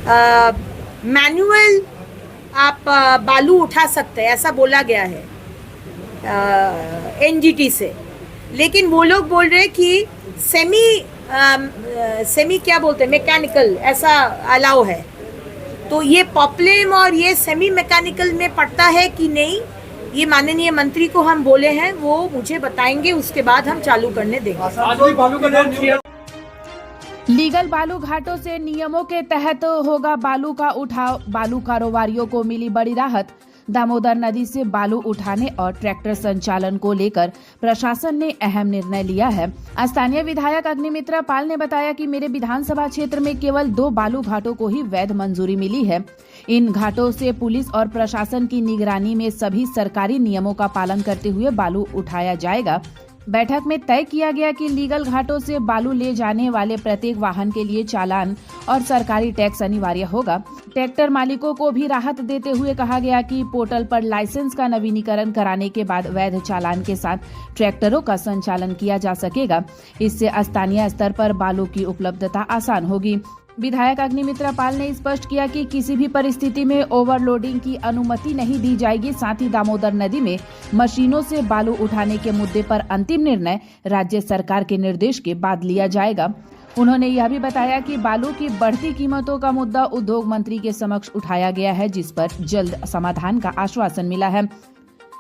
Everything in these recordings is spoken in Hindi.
मैनुअल आप बालू उठा सकते हैं, ऐसा बोला गया है एनजीटी से। लेकिन वो लोग बोल रहे हैं कि सेमी क्या बोलते हैं, मैकेनिकल, ऐसा अलाउ है। तो ये पॉपुलम और ये सेमी मैकेनिकल में पड़ता है कि नहीं, ये माननीय मंत्री को हम बोले हैं, वो मुझे बताएंगे, उसके बाद हम चालू करने देंगे। लीगल बालू घाटों से नियमों के तहत होगा बालू का उठाव। बालू कारोबारियों को मिली बड़ी राहत। दामोदर नदी से बालू उठाने और ट्रैक्टर संचालन को लेकर प्रशासन ने अहम निर्णय लिया है। स्थानीय विधायक अग्निमित्रा पाल ने बताया कि मेरे विधानसभा क्षेत्र में केवल 2 बालू घाटों को ही वैध मंजूरी मिली है। इन घाटों से पुलिस और प्रशासन की निगरानी में सभी सरकारी नियमों का पालन करते हुए बालू उठाया जाएगा। बैठक में तय किया गया कि लीगल घाटों से बालू ले जाने वाले प्रत्येक वाहन के लिए चालान और सरकारी टैक्स अनिवार्य होगा। ट्रैक्टर मालिकों को भी राहत देते हुए कहा गया कि पोर्टल पर लाइसेंस का नवीनीकरण कराने के बाद वैध चालान के साथ ट्रैक्टरों का संचालन किया जा सकेगा। इससे स्थानीय स्तर पर बालू की उपलब्धता आसान होगी। विधायक अग्निमित्रा पाल ने स्पष्ट किया कि किसी भी परिस्थिति में ओवरलोडिंग की अनुमति नहीं दी जाएगी। साथ ही दामोदर नदी में मशीनों से बालू उठाने के मुद्दे पर अंतिम निर्णय राज्य सरकार के निर्देश के बाद लिया जाएगा। उन्होंने यह भी बताया कि बालू की बढ़ती कीमतों का मुद्दा उद्योग मंत्री के समक्ष उठाया गया है, जिस पर जल्द समाधान का आश्वासन मिला है।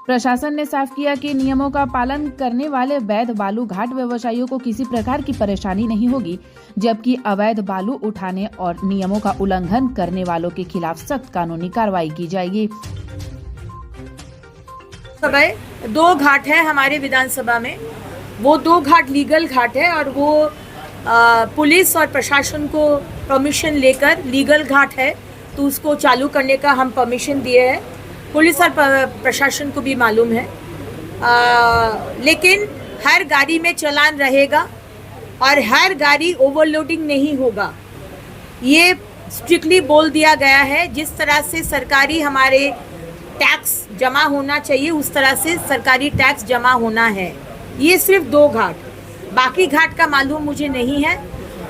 प्रशासन ने साफ किया कि नियमों का पालन करने वाले वैध बालू घाट व्यवसायियों को किसी प्रकार की परेशानी नहीं होगी, जबकि अवैध बालू उठाने और नियमों का उल्लंघन करने वालों के खिलाफ सख्त कानूनी कार्रवाई की जाएगी। 2 घाट है हमारे विधानसभा में, वो 2 घाट लीगल घाट है और वो पुलिस और प्रशासन को परमिशन लेकर लीगल घाट है तो उसको चालू करने का हम परमिशन दिए हैं। पुलिस और प्रशासन को भी मालूम है, लेकिन हर गाड़ी में चालान रहेगा और हर गाड़ी ओवरलोडिंग नहीं होगा, ये स्ट्रिक्टली बोल दिया गया है। जिस तरह से सरकारी हमारे टैक्स जमा होना चाहिए उस तरह से सरकारी टैक्स जमा होना है। ये सिर्फ 2 घाट, बाकी घाट का मालूम मुझे नहीं है।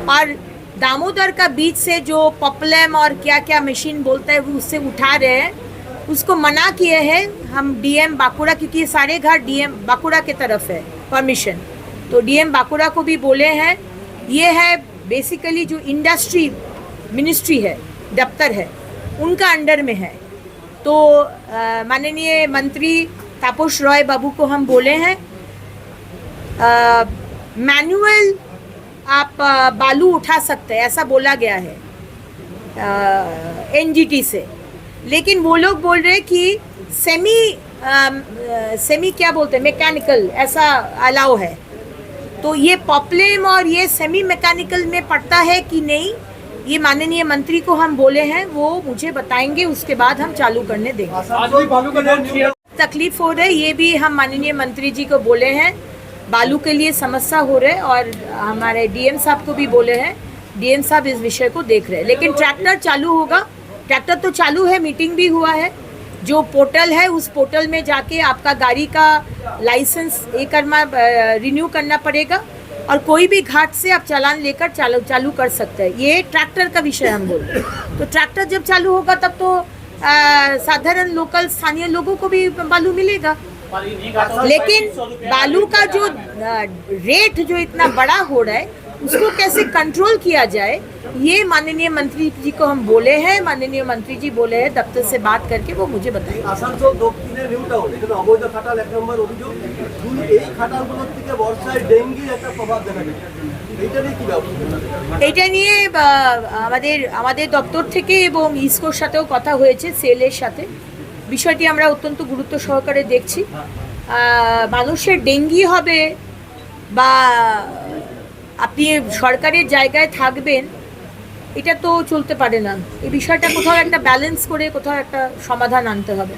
और दामोदर का बीच से जो पॉपुलम और क्या क्या मशीन बोलता है वो उससे उठा रहे हैं, उसको मना किए हैं हम डीएम बांकुड़ा, क्योंकि ये सारे घाट डीएम बांकुड़ा के तरफ है परमिशन, तो डीएम बांकुड़ा को भी बोले हैं। ये है बेसिकली जो इंडस्ट्री मिनिस्ट्री है, दफ्तर है, उनका अंडर में है। तो माननीय मंत्री तापस रॉय बाबू को हम बोले हैं मैनुअल आप बालू उठा सकते हैं, ऐसा बोला गया है एनजीटी से। लेकिन वो लोग बोल रहे हैं कि सेमी क्या बोलते हैं, मैकेनिकल, ऐसा अलाउ है। तो ये पॉपुलम और ये सेमी मैकेनिकल में पड़ता है कि नहीं, ये माननीय मंत्री को हम बोले हैं, वो मुझे बताएंगे, उसके बाद हम चालू करने देंगे। तकलीफ हो रही है, ये भी हम माननीय मंत्री जी को बोले हैं, बालू के लिए समस्या हो रहे और हमारे डीएम साहब को भी बोले हैं, डीएम साहब इस विषय को देख रहे हैं। लेकिन ट्रैक्टर चालू होगा, ट्रैक्टर तो चालू है, मीटिंग भी हुआ है। जो पोर्टल है उस पोर्टल में जाके आपका गाड़ी का लाइसेंस रिन्यू करना पड़ेगा और कोई भी घाट से आप चालान लेकर चालू कर सकते हैं। ये ट्रैक्टर का विषय हम बोल रहे हैं। तो ट्रैक्टर जब चालू होगा तब तो साधारण लोकल स्थानीय लोगों को भी बालू मिलेगा। लेकिन बालू का जो रेट जो इतना बड़ा हो रहा है उसको कैसे कंट्रोल किया जाए, ये माननीय मंत्री जी को हम बोले हैं। माननीय मंत्री जी बोले हैं दफ्तर से बात करके वो मुझे बताएंगे। আসানসোল দক্ষিণের নিউ টাউন এখানে অবৈধ খাটাল 1 নম্বর অভিযোগ, এই খাটালগুলোর থেকে বর্ষায় ডেঙ্গির একটা প্রভাব দেখা যায়, এইটা নিয়ে কি ব্যবস্থা? এটা নিয়ে আমাদের দপ্তর থেকে এবং ইসকোর সাথেও কথা হয়েছে, সেলের সাথে। বিষয়টি আমরা অত্যন্ত গুরুত্ব সহকারে দেখছি। মানুষের ডেঙ্গি হবে বা আপনি সরকারের জায়গায় থাকবেন, এটা তো চলতে পারে না। এই বিষয়টা কোথাও একটা ব্যালেন্স করে কোথাও একটা সমাধান আনতে হবে।